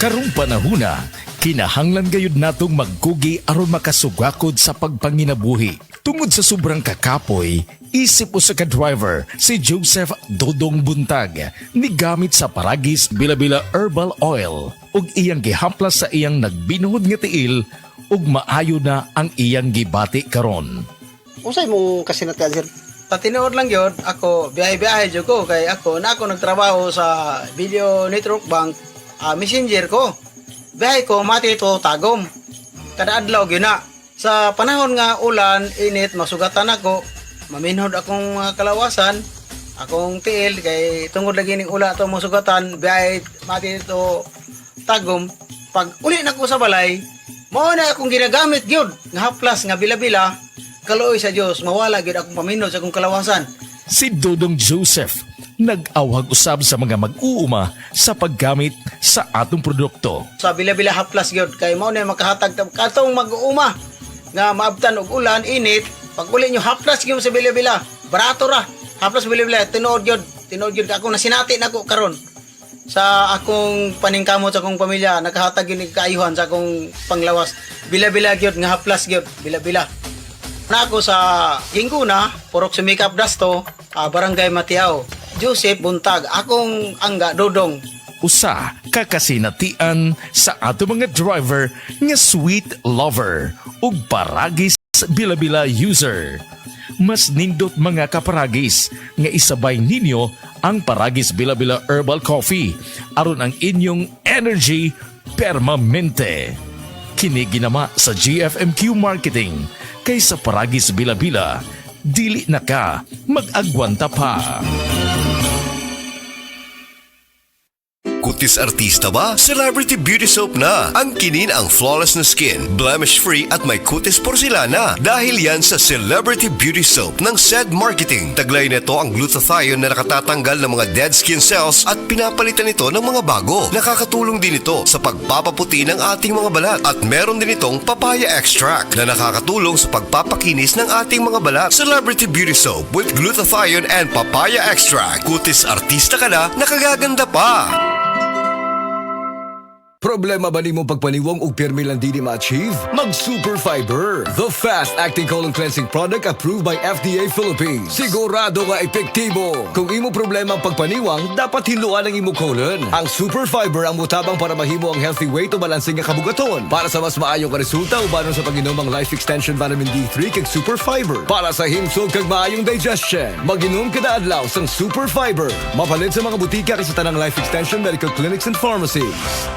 Karong panahuna, kinahanglan gayud natong magkugi aron makasugakod sa pagpanginabuhi. Tungod sa sobrang kakapoy, isip usa ka driver si Joseph Dodong Buntag ni gamit sa Paragis Bila-Bila Herbal Oil ug iyang gihamplas sa iyang nagbinuhod nga tiil ug maayo na ang iyang gibati karon. Usay mong kasinat ka, sir? Patinood lang yun, ako biyahe-biyahe dyan ko kay ako nagtrabaho sa Video Network Bank, messenger ko. Biyahe ko mati ito tagom. Kada adlaw gyud na. Sa panahon nga ulan, init, masugatan ako, maminhod akong kalawasan, akong tiil kay tungod lagi ning ula to masugatan, biyahe mati ito tagom. Pag uli na ko sa balay, mao na akong ginagamit gyud nga haplas nga bila-bila. Kaluoy sa Dios, mawala gyud akong paminod sa akong kalawasan. Si Dodong Joseph nag-awag usab sa mga mag-uuma sa paggamit sa atong produkto. Sa bila-bila haplas gyud kay mao na makahatag katong mag-uuma nga maabtan og ulan, init. Pag uli nyo haplas gyud sa bila-bila, barato ra. Haplas bila-bila tinuod gyud ako nasinati nako karon sa akong paningkamot sa akong pamilya, nakahatag gyud ni kaayuhan sa akong panglawas. Bila-bila gyud nga haplas gyud, bila-bila. Na ako sa Ginguna, Purok Sumikap Dasto, Barangay Matiao. Joseph Buntag, akong angga Dodong. Usa kakasinatian sa ato mga driver nga sweet lover ug Paragis Bila-Bila user. Mas nindot mga kaparagis nga isabay ninyo ang Paragis Bila-Bila Herbal Coffee aron ang inyong energy permanente. Kini ginama sa GFMQ Marketing kaysa Paragis Bila-Bila, dili na ka mag-agwanta pa. Kutis artista ba? Celebrity Beauty Soap na. Ang kinin ang flawless na skin, blemish-free at may kutis porcelana. Dahil yan sa Celebrity Beauty Soap ng SED Marketing. Taglay nito ang glutathione na nakatatanggal ng mga dead skin cells at pinapalitan ito ng mga bago. Nakakatulong din ito sa pagpapaputi ng ating mga balat. At meron din itong papaya extract na nakakatulong sa pagpapakinis ng ating mga balat. Celebrity Beauty Soap with glutathione and papaya extract. Kutis artista ka na, nakagaganda pa. Problema ba ni mong pagpaniwang og pirmi lang di ma-achieve? Mag Super Fiber, the fast-acting colon cleansing product approved by FDA Philippines. Sigurado nga epektibo. Kung imo problema ang pagpaniwang, dapat hiluan ang imo colon. Ang Super Fiber ang mutabang para mahimo ang healthy weight o balansing nga kabugaton. Para sa mas maayong ka resulta, ubanon sa pag-inom ang Life Extension Vitamin D3 kag Super Fiber. Para sa himsog kag maayong digestion, mag-inom kada adlaw sang Super Fiber. Mapalit sa mga butika kay sa tanang Life Extension Medical Clinics and Pharmacies.